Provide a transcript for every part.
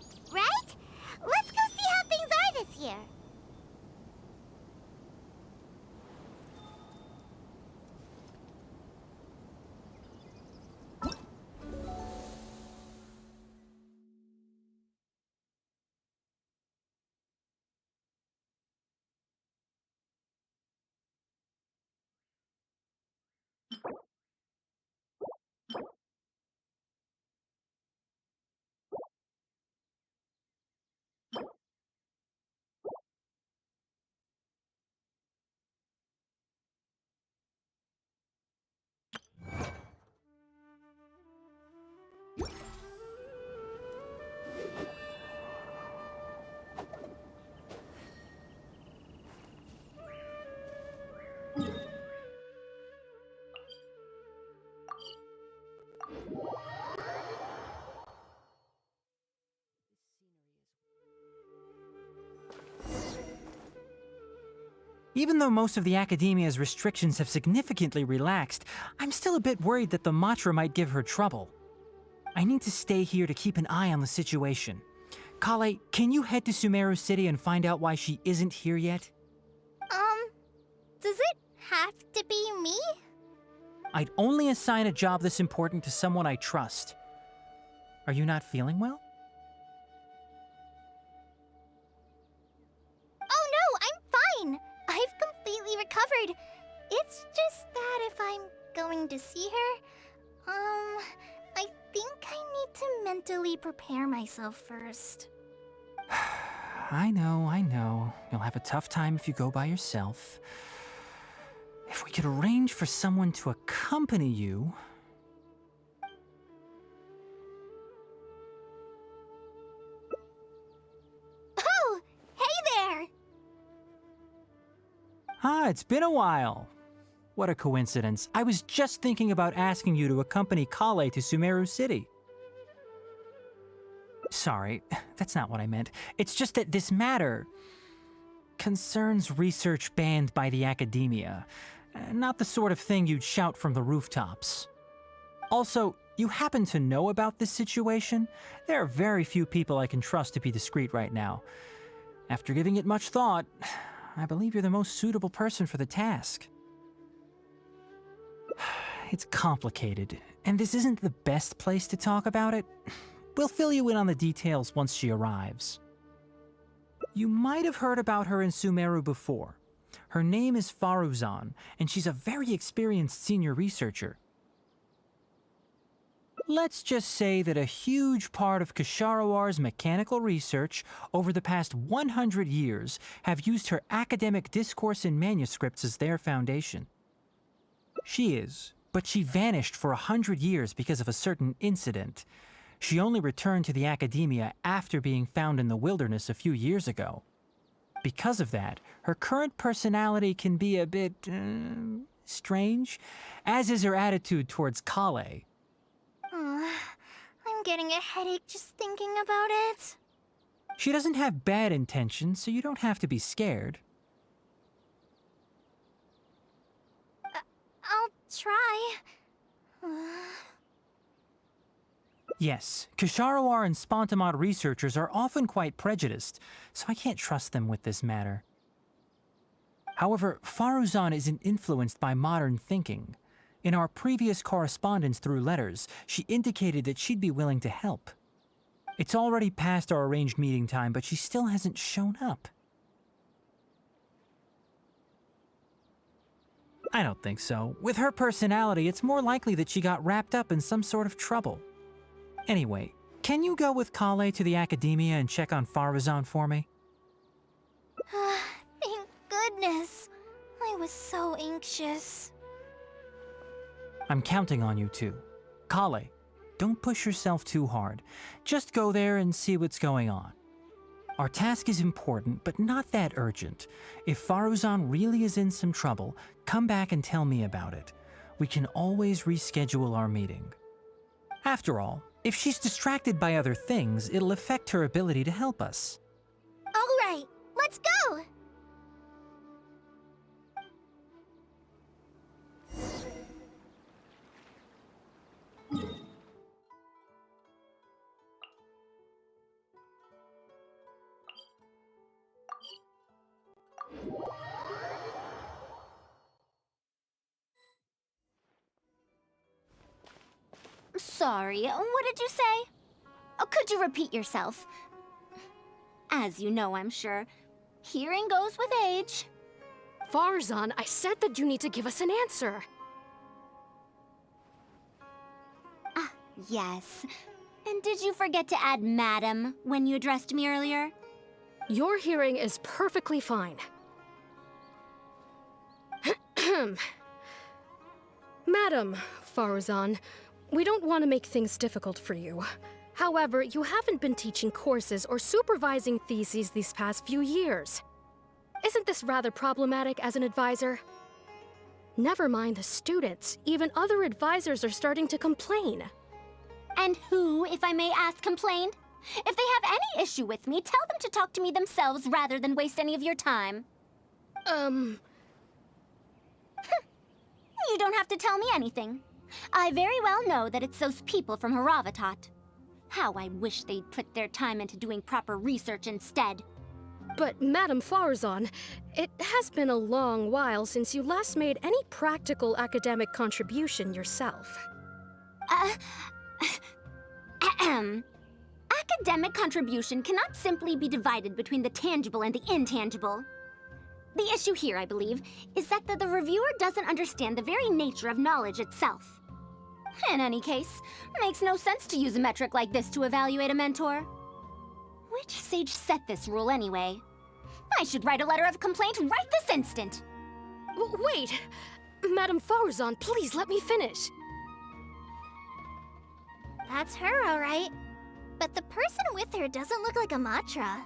help, right? Let's go see how things are this year. Even though most of the academia's restrictions have significantly relaxed, I'm still a bit worried that the Matra might give her trouble. I need to stay here to keep an eye on the situation. Kale, can you head to Sumeru City and find out why she isn't here yet? Does it have to be me? I'd only assign a job this important to someone I trust. Are you not feeling well? Oh no, I'm fine. I've completely recovered. It's just that if I'm going to see her, I think I need to mentally prepare myself first. I know. You'll have a tough time if you go by yourself. If we could arrange for someone to accompany you... Oh, hey there! Ah, it's been a while. What a coincidence. I was just thinking about asking you to accompany Kale to Sumeru City. Sorry, that's not what I meant. It's just that this matter concerns research banned by the academia. Not the sort of thing you'd shout from the rooftops. Also, you happen to know about this situation? There are very few people I can trust to be discreet right now. After giving it much thought, I believe you're the most suitable person for the task. It's complicated, and this isn't the best place to talk about it. We'll fill you in on the details once she arrives. You might have heard about her in Sumeru before. Her name is Faruzán, and she's a very experienced senior researcher. Let's just say that a huge part of Ksharowar's mechanical research over the past 100 years have used her academic discourse and manuscripts as their foundation. She is, but she vanished for 100 years because of a certain incident. She only returned to the academia after being found in the wilderness a few years ago. Because of that, her current personality can be a bit strange, as is her attitude towards Kale. I'm getting a headache just thinking about it. She doesn't have bad intentions, so you don't have to be scared. I'll try. Yes, Ksharawar and Spontamod researchers are often quite prejudiced, so I can't trust them with this matter. However, Faruzán isn't influenced by modern thinking. In our previous correspondence through letters, she indicated that she'd be willing to help. It's already past our arranged meeting time, but she still hasn't shown up. I don't think so. With her personality, it's more likely that she got wrapped up in some sort of trouble. Anyway, can you go with Kale to the academia and check on Faruzán for me? Thank goodness. I was so anxious. I'm counting on you too. Kale, don't push yourself too hard. Just go there and see what's going on. Our task is important, but not that urgent. If Faruzán really is in some trouble, come back and tell me about it. We can always reschedule our meeting. After all, if she's distracted by other things, it'll affect her ability to help us. All right, let's go! Sorry, what did you say? Oh, could you repeat yourself? As you know, I'm sure, hearing goes with age. Faruzán, I said that you need to give us an answer. Ah, yes. And did you forget to add madam when you addressed me earlier? Your hearing is perfectly fine. Madam Faruzán, we don't want to make things difficult for you. However, you haven't been teaching courses or supervising theses these past few years. Isn't this rather problematic as an advisor? Never mind the students, even other advisors are starting to complain. And who, if I may ask, complained? If they have any issue with me, tell them to talk to me themselves rather than waste any of your time. You don't have to tell me anything. I very well know that it's those people from Haravatat. How I wish they'd put their time into doing proper research instead. But, Madam Faruzán, it has been a long while since you last made any practical academic contribution yourself. Academic contribution cannot simply be divided between the tangible and the intangible. The issue here, I believe, is that the reviewer doesn't understand the very nature of knowledge itself. In any case, it makes no sense to use a metric like this to evaluate a mentor. Which sage set this rule anyway? I should write a letter of complaint right this instant. Wait! Madam Faruzán, please let me finish. That's her, all right. But the person with her doesn't look like a Matra.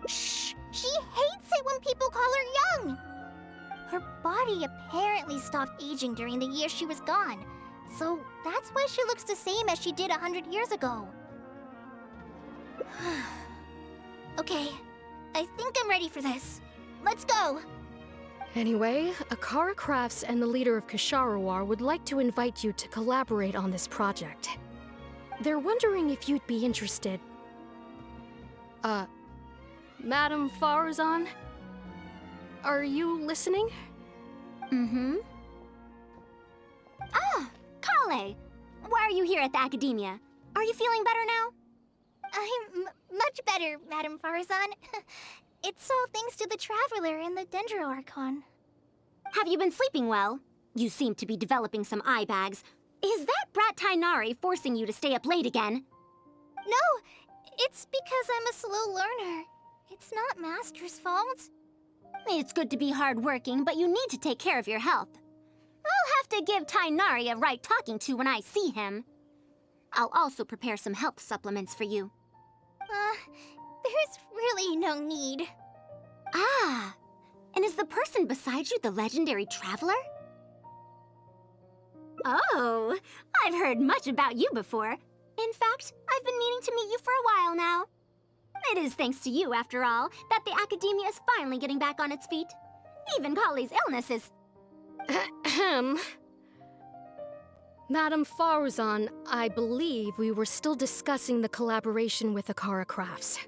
Shh! She hates it when people call her young! Her body apparently stopped aging during the year she was gone. So that's why she looks the same as she did 100 years ago. Okay, I think I'm ready for this. Let's go! Anyway, Akara Crafts and the leader of Ksharawar would like to invite you to collaborate on this project. They're wondering if you'd be interested. Madam Faruzán? Are you listening? Mm-hmm. Ah, Kale! Why are you here at the Academia? Are you feeling better now? I'm much better, Madam Faruzán. It's all thanks to the Traveler and the Dendro Archon. Have you been sleeping well? You seem to be developing some eye bags. Is that brat Tainari forcing you to stay up late again? No, it's because I'm a slow learner. It's not Master's fault. It's good to be hardworking, but you need to take care of your health. I'll have to give Tainari a right talking to when I see him. I'll also prepare some health supplements for you. There's really no need. Ah, and is the person beside you the legendary Traveler? Oh, I've heard much about you before. In fact, I've been meaning to meet you for a while now. It is thanks to you, after all, that the Academia is finally getting back on its feet. Even Kali's illness is... Ahem. Madam Faruzán, I believe we were still discussing the collaboration with Akara Crafts.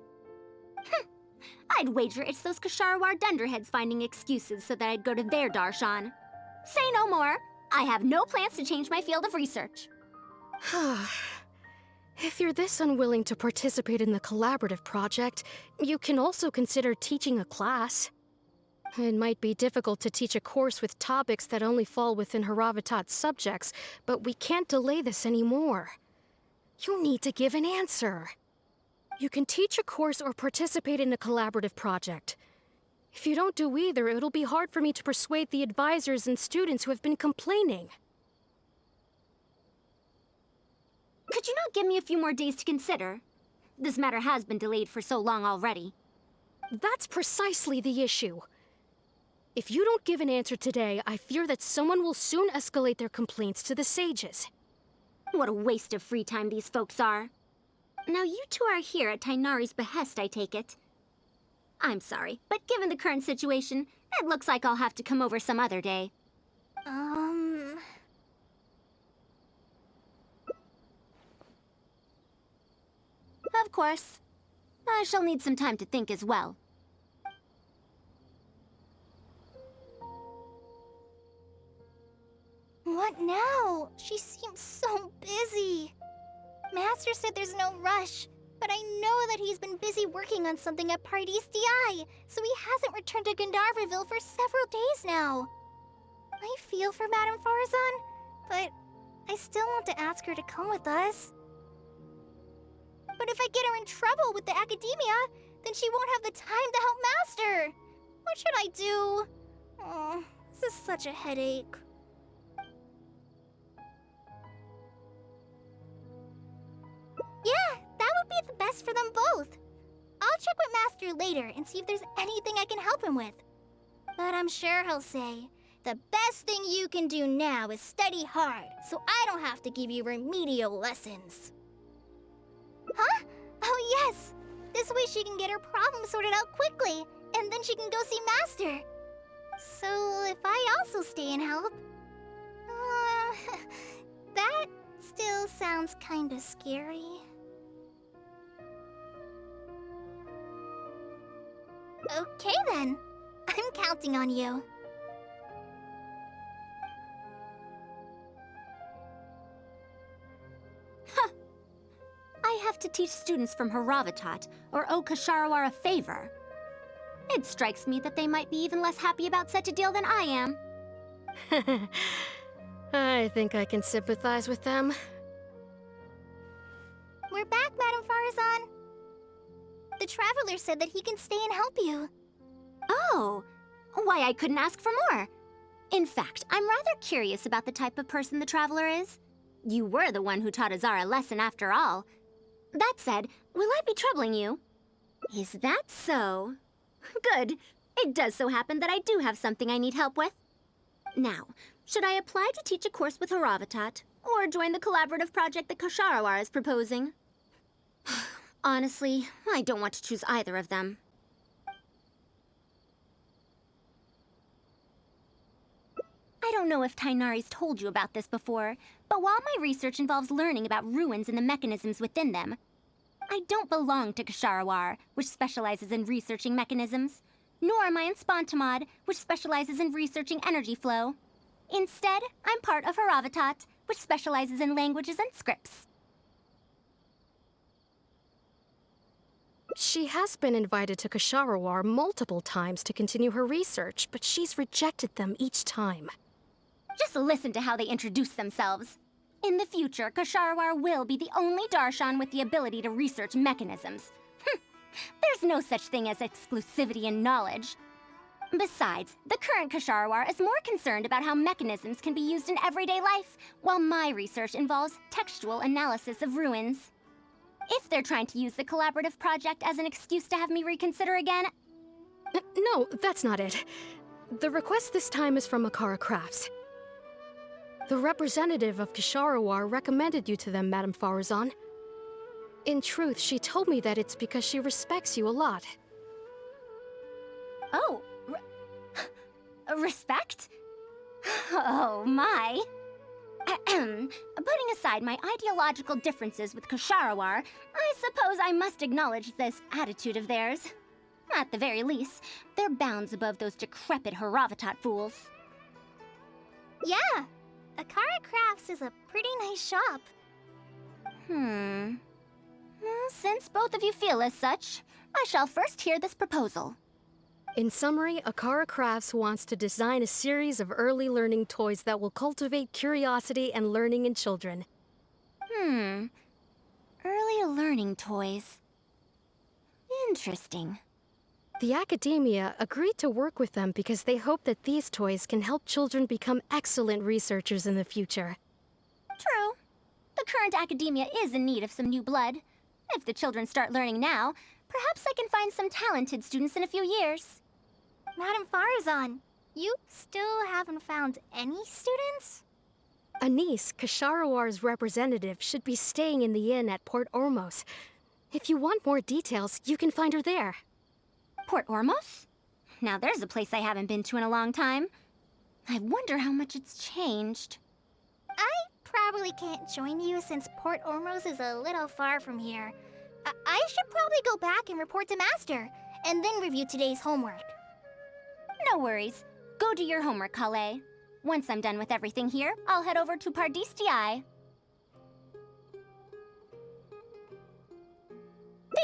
I'd wager it's those Ksharawar dunderheads finding excuses so that I'd go to their darshan. Say no more. I have no plans to change my field of research. If you're this unwilling to participate in the collaborative project, you can also consider teaching a class. It might be difficult to teach a course with topics that only fall within Haravatat's subjects, but we can't delay this anymore. You need to give an answer. You can teach a course or participate in a collaborative project. If you don't do either, it'll be hard for me to persuade the advisors and students who have been complaining. Could you not give me a few more days to consider? This matter has been delayed for so long already. That's precisely the issue. If you don't give an answer today, I fear that someone will soon escalate their complaints to the sages. What a waste of free time these folks are. Now you two are here at Tainari's behest, I take it. I'm sorry, but given the current situation, it looks like I'll have to come over some other day. Of course. I shall need some time to think as well. What now? now? She seems so busy. Master said there's no rush, but I know that he's been busy working on something at Party's DI, so he hasn't returned to Gandharville for several days now. I feel for Madame Faruzán, but I still want to ask her to come with us. But if I get her in trouble with the academia, then she won't have the time to help Master. What should I do? Oh, this is such a headache. Yeah, that would be the best for them both. I'll check with Master later and see if there's anything I can help him with. But I'm sure he'll say, the best thing you can do now is study hard, so I don't have to give you remedial lessons. Huh? Oh yes! This way she can get her problem sorted out quickly, and then she can go see Master. So if I also stay and help... that still sounds kinda scary. Okay then. I'm counting on you. I have to teach students from Haravatat, or owe Kasharawar a favor. It strikes me that they might be even less happy about such a deal than I am. I think I can sympathize with them. We're back, Madame Faruzán. The Traveler said that he can stay and help you. Oh, why I couldn't ask for more. In fact, I'm rather curious about the type of person the Traveler is. You were the one who taught Azara a lesson after all. That said, will I be troubling you? Is that so? Good. It does so happen that I do have something I need help with. Now, should I apply to teach a course with Haravatat, or join the collaborative project that Kasharawar is proposing? Honestly, I don't want to choose either of them. I don't know if Tainari's told you about this before, but while my research involves learning about ruins and the mechanisms within them, I don't belong to Kasharawar, which specializes in researching mechanisms, nor am I in Spontamod, which specializes in researching energy flow. Instead, I'm part of Haravatat, which specializes in languages and scripts. She has been invited to Kasharawar multiple times to continue her research, but she's rejected them each time. Just listen to how they introduce themselves. In the future, Kasharawar will be the only Darshan with the ability to research mechanisms. There's no such thing as exclusivity in knowledge. Besides, the current Kasharawar is more concerned about how mechanisms can be used in everyday life, while my research involves textual analysis of ruins. If they're trying to use the collaborative project as an excuse to have me reconsider again... No, that's not it. The request this time is from Akara Crafts. The representative of Kasharawar recommended you to them, Madame Faruzán. In truth, she told me that it's because she respects you a lot. Oh, respect? Oh, my. Putting aside my ideological differences with Kasharawar, I suppose I must acknowledge this attitude of theirs. At the very least, they're bounds above those decrepit Haravatat fools. Yeah, Akara Crafts is a pretty nice shop. Well, since both of you feel as such, I shall first hear this proposal. In summary, Akara Crafts wants to design a series of early learning toys that will cultivate curiosity and learning in children. Early learning toys. Interesting. The academia agreed to work with them because they hope that these toys can help children become excellent researchers in the future. True. The current academia is in need of some new blood. If the children start learning now, perhaps I can find some talented students in a few years. Madame Faruzán, you still haven't found any students? Anise, Kasharawar's representative, should be staying in the inn at Port Ormos. If you want more details, you can find her there. Port Ormos? Now there's a place I haven't been to in a long time. I wonder how much it's changed. I probably can't join you since Port Ormos is a little far from here. I should probably go back and report to Master, and then review today's homework. No worries. Go do your homework, Kale. Once I'm done with everything here, I'll head over to Pardistii.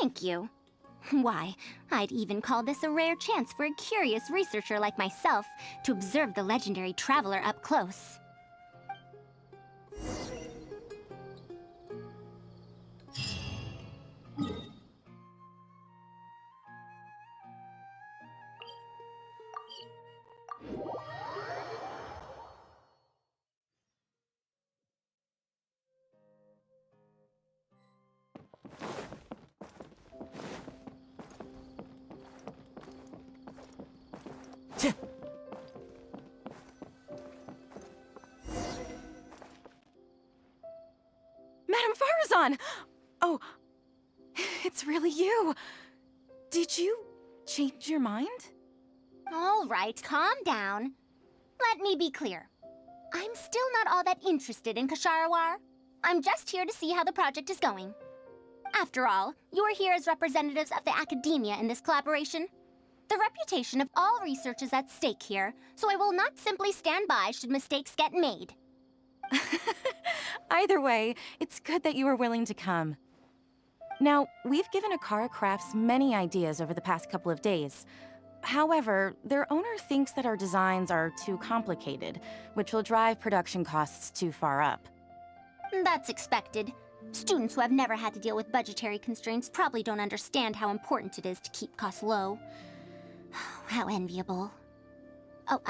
Thank you. Why, I'd even call this a rare chance for a curious researcher like myself to observe the legendary traveler up close. Madame Faruzán! Oh, it's really you. Did you change your mind? All right, calm down. Let me be clear. I'm still not all that interested in Kasharawar. I'm just here to see how the project is going. After all, you're here as representatives of the academia in this collaboration. The reputation of all research is at stake here, so I will not simply stand by should mistakes get made. Either way, it's good that you were willing to come. Now, we've given Akara Crafts many ideas over the past couple of days. However, their owner thinks that our designs are too complicated, which will drive production costs too far up. That's expected. Students who have never had to deal with budgetary constraints probably don't understand how important it is to keep costs low. How enviable. Oh,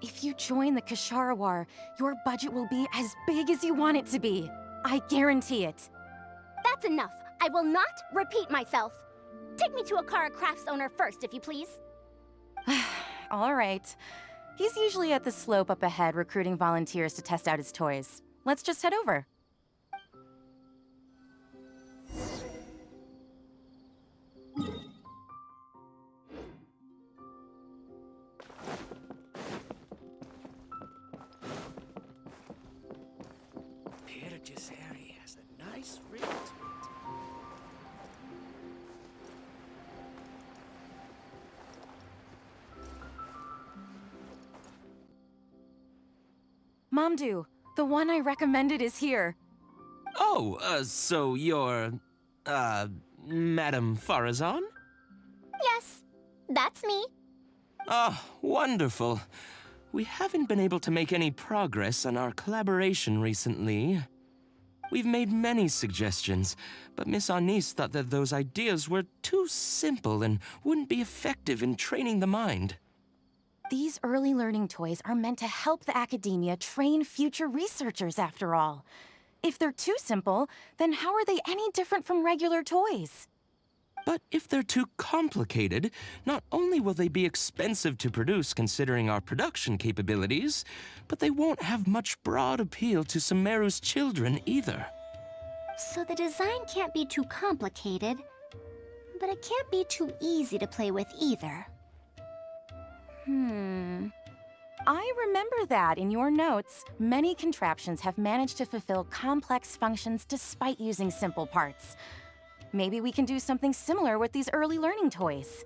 If you join the Kasharawar, your budget will be as big as you want it to be. I guarantee it. That's enough. I will not repeat myself. Take me to Akara Crafts owner first, if you please. All right. He's usually at the slope up ahead recruiting volunteers to test out his toys. Let's just head over. Harry has a nice ring to it. Mamdu, the one I recommended is here. Oh, so you're, Madame Faruzán? Yes, that's me. Ah, wonderful. We haven't been able to make any progress on our collaboration recently. We've made many suggestions, but Miss Anis thought that those ideas were too simple and wouldn't be effective in training the mind. These early learning toys are meant to help the academia train future researchers, after all. If they're too simple, then how are they any different from regular toys? But if they're too complicated, not only will they be expensive to produce considering our production capabilities, but they won't have much broad appeal to Sumeru's children either. So the design can't be too complicated, but it can't be too easy to play with either. I remember that in your notes, many contraptions have managed to fulfill complex functions despite using simple parts. Maybe we can do something similar with these early learning toys.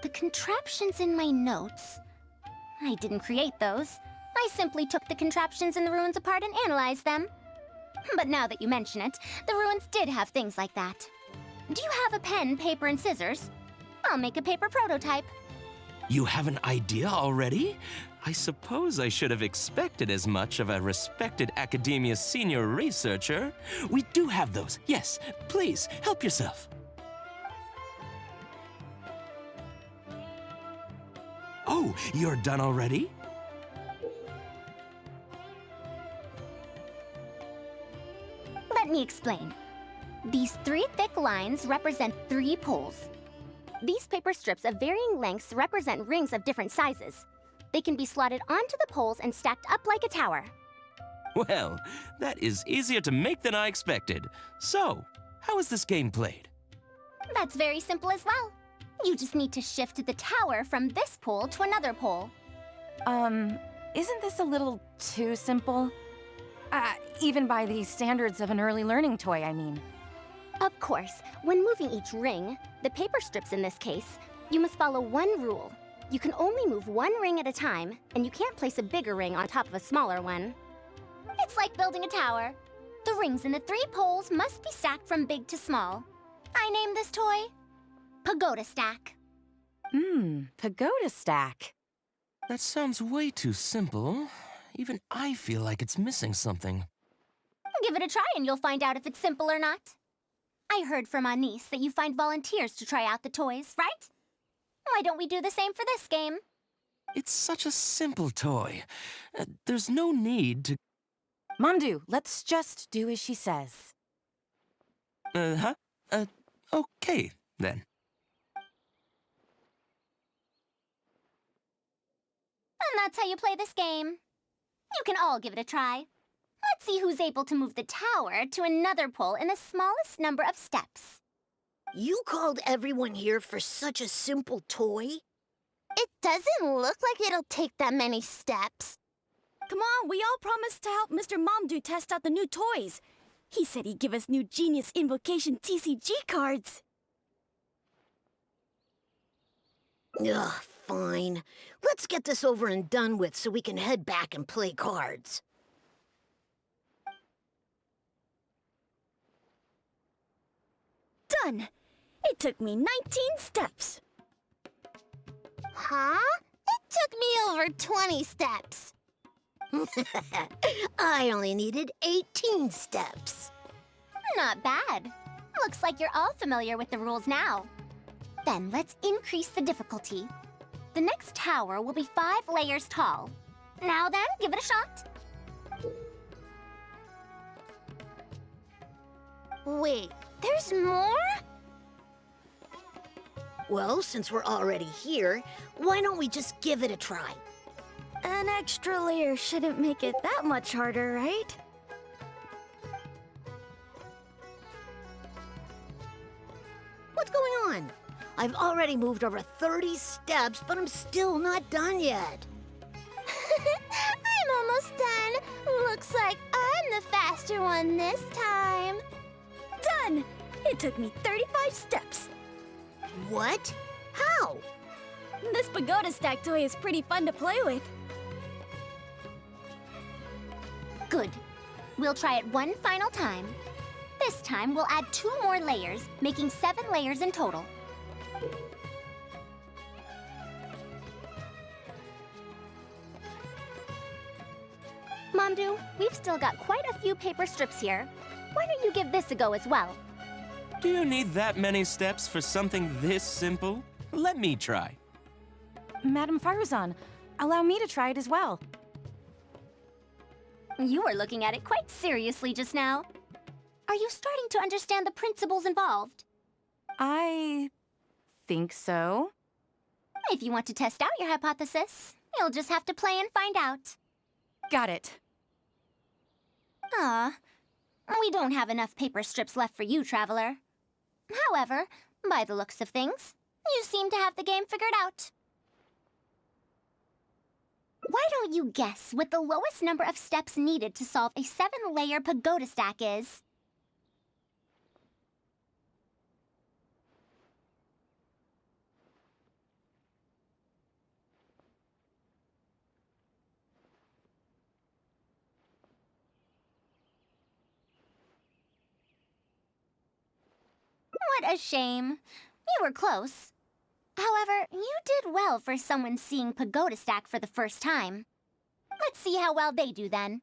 The contraptions in my notes? I didn't create those. I simply took the contraptions in the ruins apart and analyzed them. But now that you mention it, the ruins did have things like that. Do you have a pen, paper, and scissors? I'll make a paper prototype. You have an idea already? I suppose I should have expected as much of a respected academia senior researcher. We do have those. Yes, please, help yourself. Oh, you're done already? Let me explain. These 3 thick lines represent 3 poles. These paper strips of varying lengths represent rings of different sizes. They can be slotted onto the poles and stacked up like a tower. Well, that is easier to make than I expected. So, how is this game played? That's very simple as well. You just need to shift the tower from this pole to another pole. Isn't this a little too simple? Even by the standards of an early learning toy, I mean. Of course, when moving each ring, the paper strips in this case, You must follow one rule. You can only move one ring at a time, and you can't place a bigger ring on top of a smaller one. It's like building a tower. The rings in the 3 poles must be stacked from big to small. I named this toy Pagoda Stack. Pagoda stack. That sounds way too simple. Even I feel like it's missing something. Give it a try and you'll find out if it's simple or not. I heard from Anis that you find volunteers to try out the toys, right? Why don't we do the same for this game? It's such a simple toy. There's no need to... Mamdu, let's just do as she says. Okay, then. And that's how you play this game. You can all give it a try. Let's see who's able to move the tower to another pole in the smallest number of steps. You called everyone here for such a simple toy? It doesn't look like it'll take that many steps. Come on, we all promised to help Mr. Mamdu test out the new toys. He said he'd give us new Genius Invocation TCG cards. Ugh, fine. Let's get this over and done with so we can head back and play cards. Done! It took me 19 steps. Huh? It took me over 20 steps. I only needed 18 steps. Not bad. Looks like you're all familiar with the rules now. Then let's increase the difficulty. The next tower will be 5 layers tall. Now then, give it a shot. Wait, there's more? Well, since we're already here, why don't we just give it a try? An extra layer shouldn't make it that much harder, right? What's going on? I've already moved over 30 steps, but I'm still not done yet. I'm almost done. Looks like I'm the faster one this time. Done! It took me 35 steps. What? How? This pagoda stack toy is pretty fun to play with. Good. We'll try it one final time. This time, we'll add 2 more layers, making 7 layers in total. Mamdu, we've still got quite a few paper strips here. Why don't you give this a go as well? Do you need that many steps for something this simple? Let me try. Madam Faruzán, allow me to try it as well. You were looking at it quite seriously just now. Are you starting to understand the principles involved? I think so. If you want to test out your hypothesis, you'll just have to play and find out. Got it. We don't have enough paper strips left for you, Traveler. However, by the looks of things, you seem to have the game figured out. Why don't you guess what the lowest number of steps needed to solve a 7-layer pagoda stack is? What a shame. You were close. However, you did well for someone seeing Pagoda Stack for the first time. Let's see how well they do then.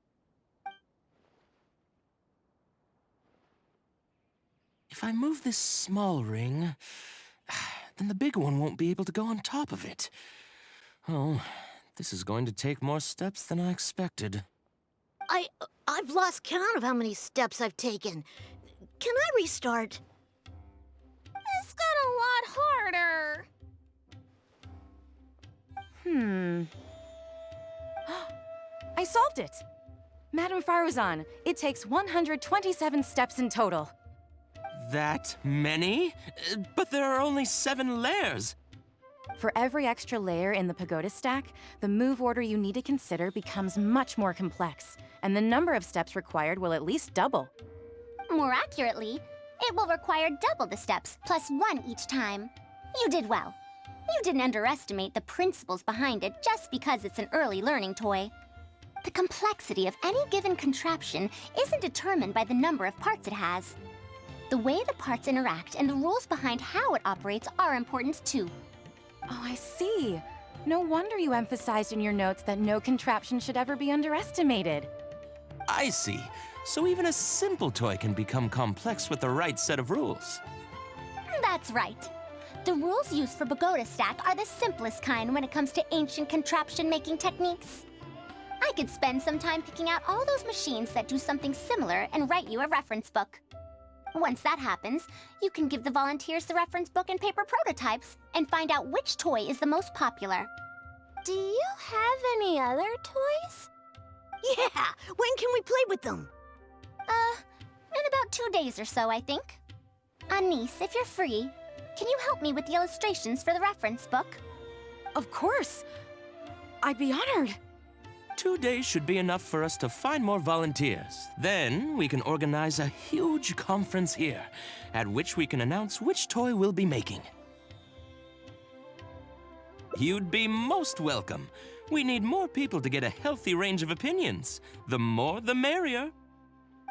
If I move this small ring, then the big one won't be able to go on top of it. Oh, this is going to take more steps than I expected. I've lost count of how many steps I've taken. Can I restart? This got a lot harder. I solved it! Madam Faruzán, it takes 127 steps in total. That many? But there are only 7 layers. For every extra layer in the pagoda stack, the move order you need to consider becomes much more complex, and the number of steps required will at least double. More accurately, it will require double the steps, plus 1 each time. You did well. You didn't underestimate the principles behind it just because it's an early learning toy. The complexity of any given contraption isn't determined by the number of parts it has. The way the parts interact and the rules behind how it operates are important too. Oh, I see. No wonder you emphasized in your notes that no contraption should ever be underestimated. I see. So even a simple toy can become complex with the right set of rules. That's right. The rules used for Pagoda Stack are the simplest kind when it comes to ancient contraption-making techniques. I could spend some time picking out all those machines that do something similar and write you a reference book. Once that happens, you can give the volunteers the reference book and paper prototypes and find out which toy is the most popular. Do you have any other toys? Yeah! When can we play with them? In about 2 days or so, I think. Anise, if you're free, can you help me with the illustrations for the reference book? Of course. I'd be honored. 2 days should be enough for us to find more volunteers. Then we can organize a huge conference here, at which we can announce which toy we'll be making. You'd be most welcome. We need more people to get a healthy range of opinions. The more, the merrier.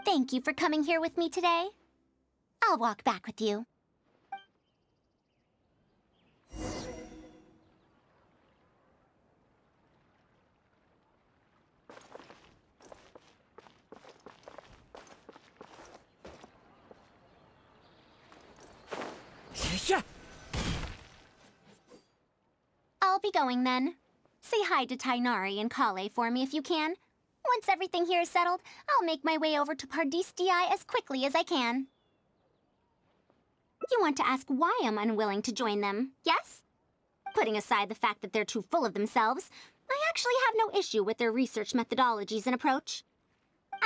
Thank you for coming here with me today. I'll walk back with you. I'll be going then. Say hi to Tainari and Kale for me if you can. Once everything here is settled, I'll make my way over to Pardistii as quickly as I can. You want to ask why I'm unwilling to join them, yes? Putting aside the fact that they're too full of themselves, I actually have no issue with their research methodologies and approach.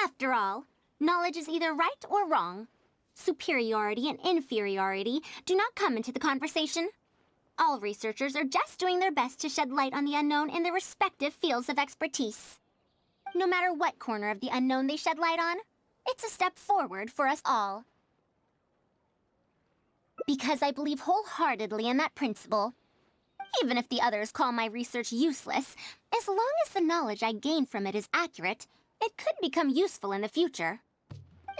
After all, knowledge is either right or wrong. Superiority and inferiority do not come into the conversation. All researchers are just doing their best to shed light on the unknown in their respective fields of expertise. No matter what corner of the unknown they shed light on, it's a step forward for us all. Because I believe wholeheartedly in that principle. Even if the others call my research useless, as long as the knowledge I gain from it is accurate, it could become useful in the future.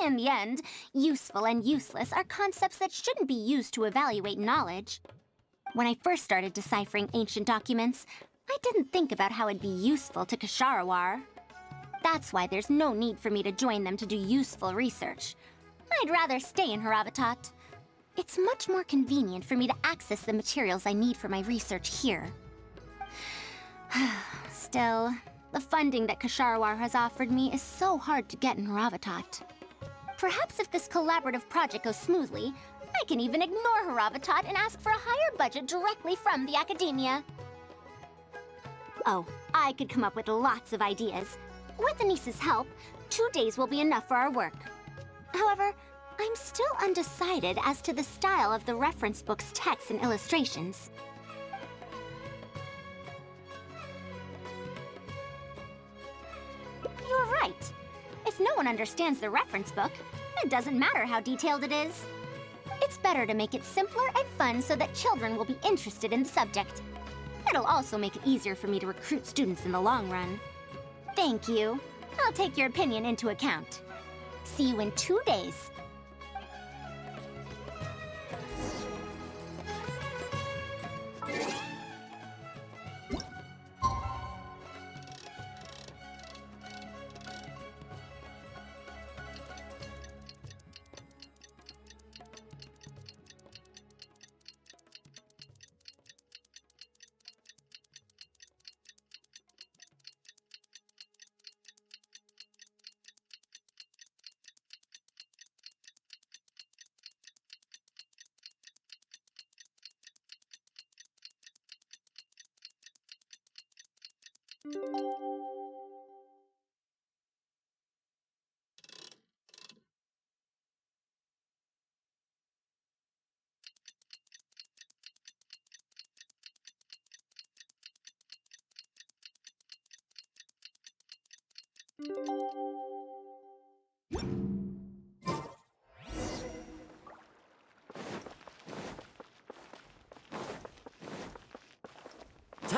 In the end, useful and useless are concepts that shouldn't be used to evaluate knowledge. When I first started deciphering ancient documents, I didn't think about how it'd be useful to Ksharawar. That's why there's no need for me to join them to do useful research. I'd rather stay in Haravatat. It's much more convenient for me to access the materials I need for my research here. Still, the funding that Ksharawar has offered me is so hard to get in Haravatat. Perhaps if this collaborative project goes smoothly, I can even ignore Haravatat and ask for a higher budget directly from the academia. Oh, I could come up with lots of ideas. With Anise's help, 2 days will be enough for our work. However, I'm still undecided as to the style of the reference book's text and illustrations. You're right. If no one understands the reference book, it doesn't matter how detailed it is. It's better to make it simpler and fun so that children will be interested in the subject. It'll also make it easier for me to recruit students in the long run. Thank you. I'll take your opinion into account. See you in 2 days.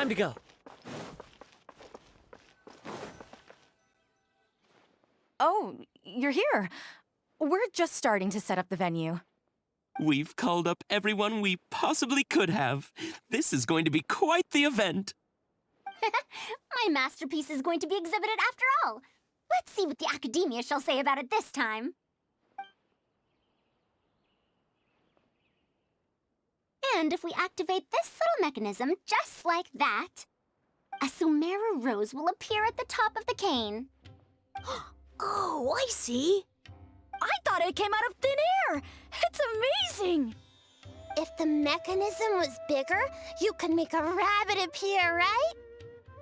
time to go. Oh, you're here. We're just starting to set up the venue. We've called up everyone we possibly could have. This is going to be quite the event. My masterpiece is going to be exhibited after all. Let's see what the academia shall say about it this time. And if we activate this little mechanism just like that, a Sumeru rose will appear at the top of the cane. Oh, I see. I thought it came out of thin air! It's amazing! If the mechanism was bigger, you could make a rabbit appear, right?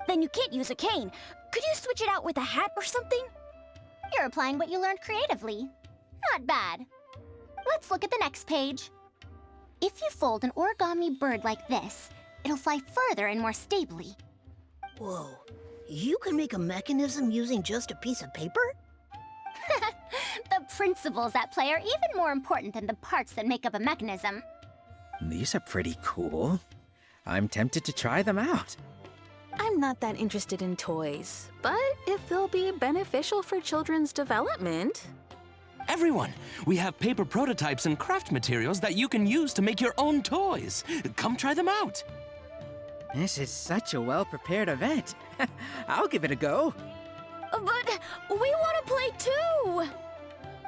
Then you can't use a cane. Could you switch it out with a hat or something? You're applying what you learned creatively. Not bad. Let's look at the next page. If you fold an origami bird like this, it'll fly further and more stably. Whoa. You can make a mechanism using just a piece of paper? The principles at play are even more important than the parts that make up a mechanism. These are pretty cool. I'm tempted to try them out. I'm not that interested in toys, but if they'll be beneficial for children's development... Everyone, we have paper prototypes and craft materials that you can use to make your own toys. Come try them out. This is such a well-prepared event. I'll give it a go. But we want to play too!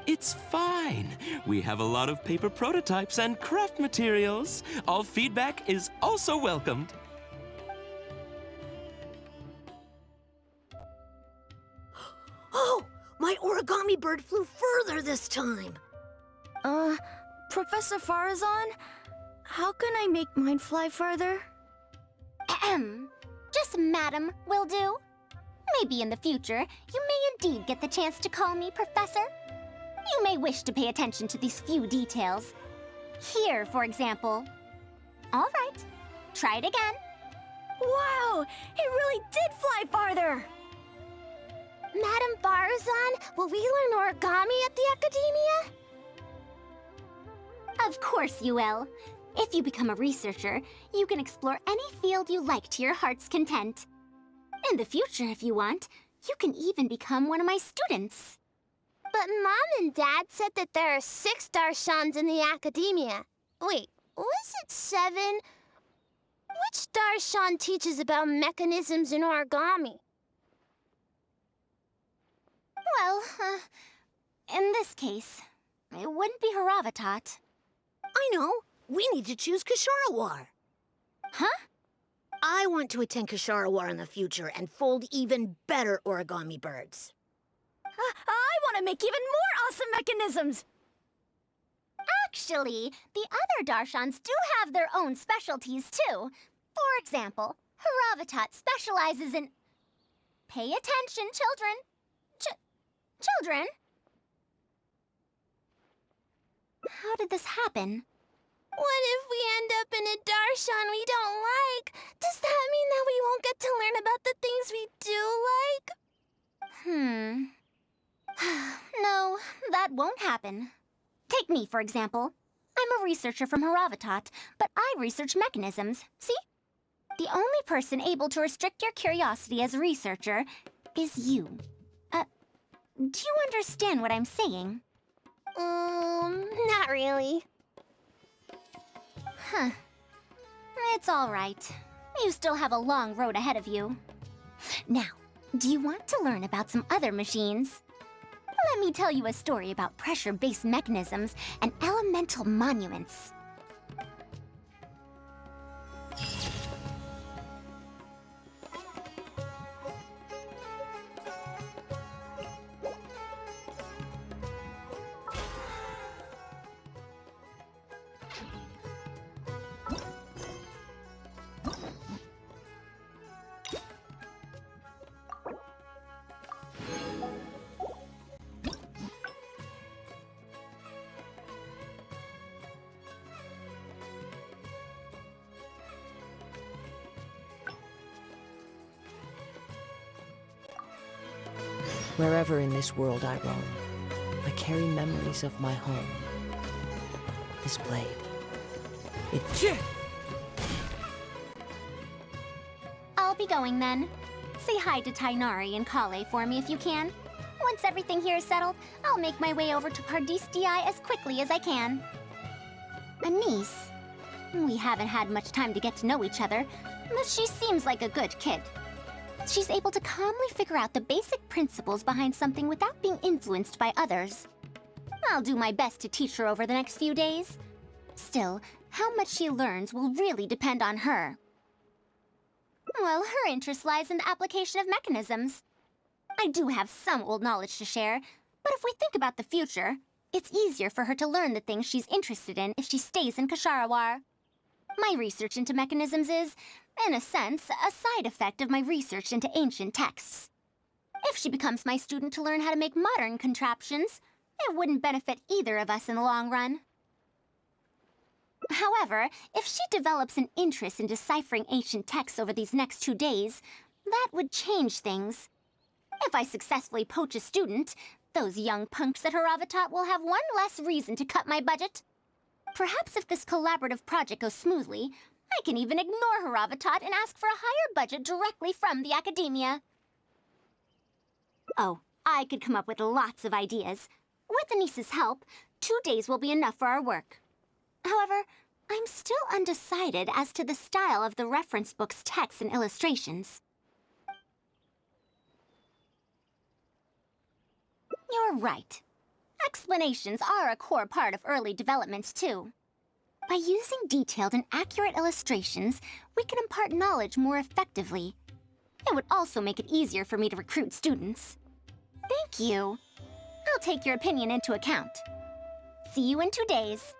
It's fine. We have a lot of paper prototypes and craft materials. All feedback is also welcomed. Oh, my origami bird flew further this time. Professor Faruzán, how can I make mine fly further? Ahem. Just madam will do. Maybe in the future, you may indeed get the chance to call me Professor. You may wish to pay attention to these few details. Here, for example. All right, try it again. Wow! It really did fly farther! Madam Faruzán, will we learn origami at the Academia? Of course you will. If you become a researcher, you can explore any field you like to your heart's content. In the future, if you want, you can even become one of my students. But Mom and Dad said that there are 6 Darshans in the Academia. Wait, was it 7? Which Darshan teaches about mechanisms in origami? Well, in this case, it wouldn't be Haravatat. I know. We need to choose Kasharawar. Huh? I want to attend Kasharawar in the future and fold even better origami birds. I want to make even more awesome mechanisms! Actually, the other Darshans do have their own specialties, too. For example, Haravatat specializes in... Pay attention, children. Children? How did this happen? What if we end up in a Darshan we don't like? Does that mean that we won't get to learn about the things we do like? No, that won't happen. Take me, for example. I'm a researcher from Haravatat, but I research mechanisms, see? The only person able to restrict your curiosity as a researcher is you. Do you understand what I'm saying? Not really. Huh. It's all right. You still have a long road ahead of you. Now, do you want to learn about some other machines? Let me tell you a story about pressure-based mechanisms and elemental monuments. Wherever in this world I roam, I carry memories of my home. This blade, it... going then. Say hi to Tainari and Kale for me if you can. Once everything here is settled, I'll make my way over to Pardis DI as quickly as I can. Anise. We haven't had much time to get to know each other, but she seems like a good kid. She's able to calmly figure out the basic principles behind something without being influenced by others. I'll do my best to teach her over the next few days. Still, how much she learns will really depend on her. Well, her interest lies in the application of mechanisms. I do have some old knowledge to share, but if we think about the future, it's easier for her to learn the things she's interested in if she stays in Kasharawar. My research into mechanisms is, in a sense, a side effect of my research into ancient texts. If she becomes my student to learn how to make modern contraptions, it wouldn't benefit either of us in the long run. However, if she develops an interest in deciphering ancient texts over these next 2 days, that would change things. If I successfully poach a student, those young punks at Haravatat will have one less reason to cut my budget. Perhaps if this collaborative project goes smoothly, I can even ignore Haravatat and ask for a higher budget directly from the academia. Oh, I could come up with lots of ideas. With Anise's help, 2 days will be enough for our work. However, I'm still undecided as to the style of the reference book's text and illustrations. You're right. Explanations are a core part of early developments, too. By using detailed and accurate illustrations, we can impart knowledge more effectively. It would also make it easier for me to recruit students. Thank you. I'll take your opinion into account. See you in 2 days.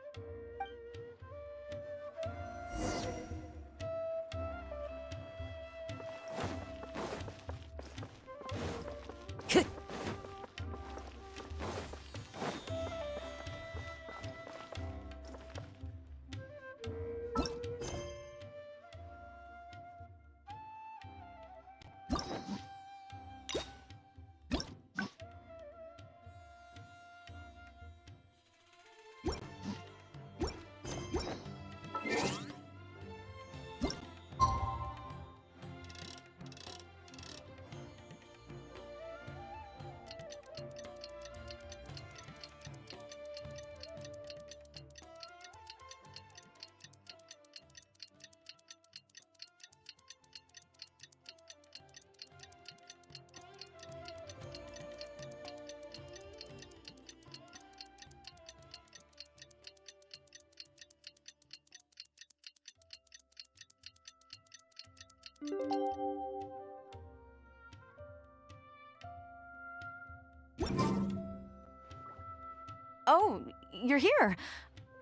Oh, you're here.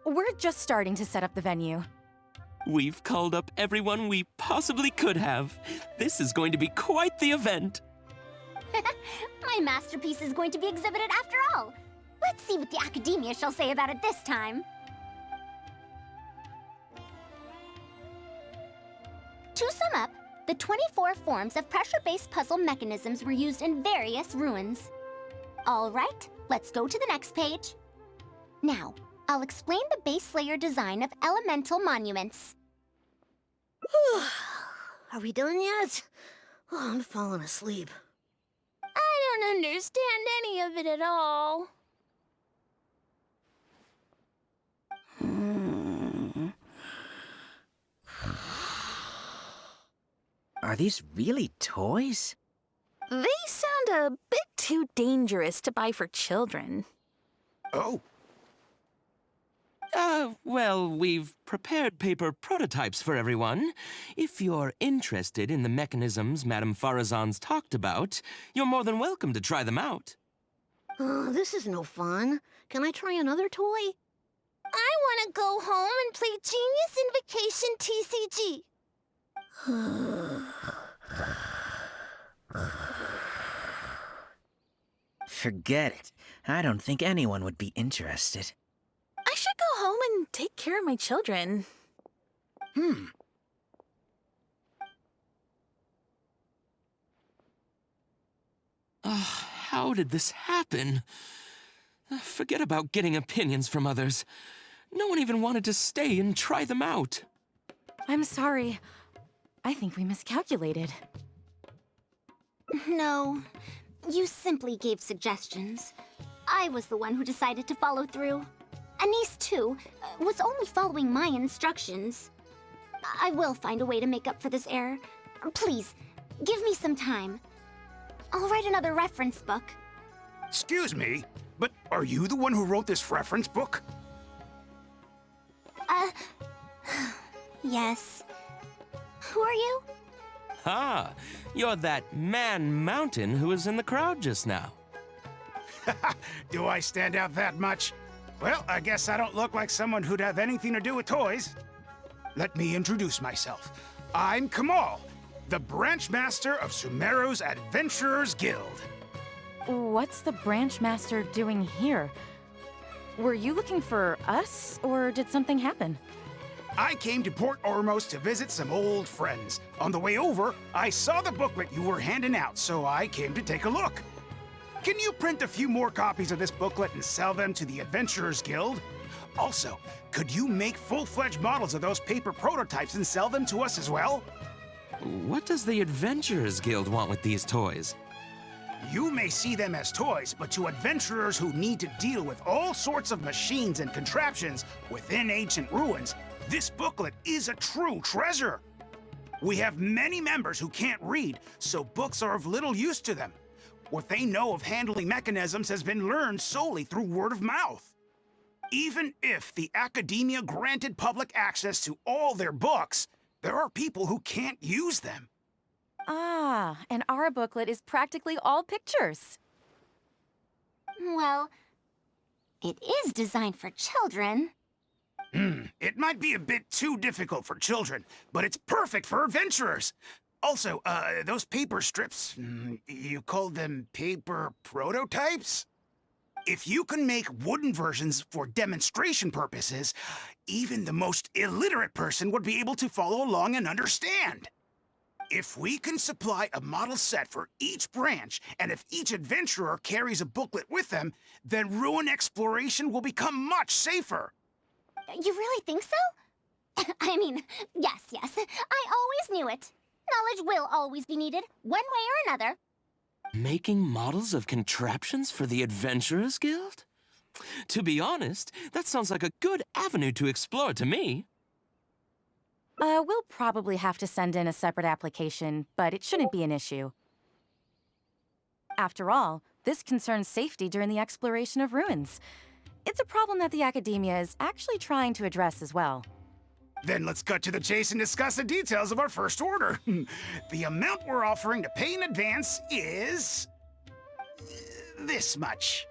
We're just starting to set up the venue. We've called up everyone we possibly could have. This is going to be quite the event. My masterpiece is going to be exhibited after all. Let's see what the academia shall say about it this time. To sum up, the 24 forms of pressure-based puzzle mechanisms were used in various ruins. All right, let's go to the next page. Now, I'll explain the base layer design of elemental monuments. Are we done yet? Oh, I'm falling asleep. I don't understand any of it at all. Are these really toys? They sound a bit too dangerous to buy for children. Oh. Well, we've prepared paper prototypes for everyone. If you're interested in the mechanisms Madame Faruzán's talked about, you're more than welcome to try them out. Oh, this is no fun. Can I try another toy? I want to go home and play Genius Invocation TCG. Forget it. I don't think anyone would be interested. I should go home and take care of my children. How did this happen? Forget about getting opinions from others. No one even wanted to stay and try them out. I'm sorry. I think we miscalculated. No, you simply gave suggestions. I was the one who decided to follow through. Anise, too, was only following my instructions. I will find a way to make up for this error. Please, give me some time. I'll write another reference book. Excuse me, but are you the one who wrote this reference book? Yes. Who are you? Ah, you're that man Mountain who was in the crowd just now. Do I stand out that much? Well, I guess I don't look like someone who'd have anything to do with toys. Let me introduce myself. I'm Kamal, the branch master of Sumeru's Adventurers Guild. What's the branch master doing here? Were you looking for us, or did something happen? I came to Port Ormos to visit some old friends. On the way over, I saw the booklet you were handing out, so I came to take a look. Can you print a few more copies of this booklet and sell them to the Adventurers Guild? Also, could you make full-fledged models of those paper prototypes and sell them to us as well? What does the Adventurers Guild want with these toys? You may see them as toys, but to adventurers who need to deal with all sorts of machines and contraptions within ancient ruins, this booklet is a true treasure. We have many members who can't read, so books are of little use to them. What they know of handling mechanisms has been learned solely through word of mouth. Even if the academia granted public access to all their books, there are people who can't use them. Ah, and our booklet is practically all pictures. Well, it is designed for children. It might be a bit too difficult for children, but it's perfect for adventurers. Also, those paper strips, you called them paper prototypes? If you can make wooden versions for demonstration purposes, even the most illiterate person would be able to follow along and understand. If we can supply a model set for each branch, and if each adventurer carries a booklet with them, then ruin exploration will become much safer. You really think so? I mean, yes. I always knew it. Knowledge will always be needed, one way or another. Making models of contraptions for the Adventurers Guild? To be honest, that sounds like a good avenue to explore to me. We'll probably have to send in a separate application, but it shouldn't be an issue. After all, this concerns safety during the exploration of ruins. It's a problem that the academia is actually trying to address as well. Then let's cut to the chase and discuss the details of our first order. The amount we're offering to pay in advance is this much.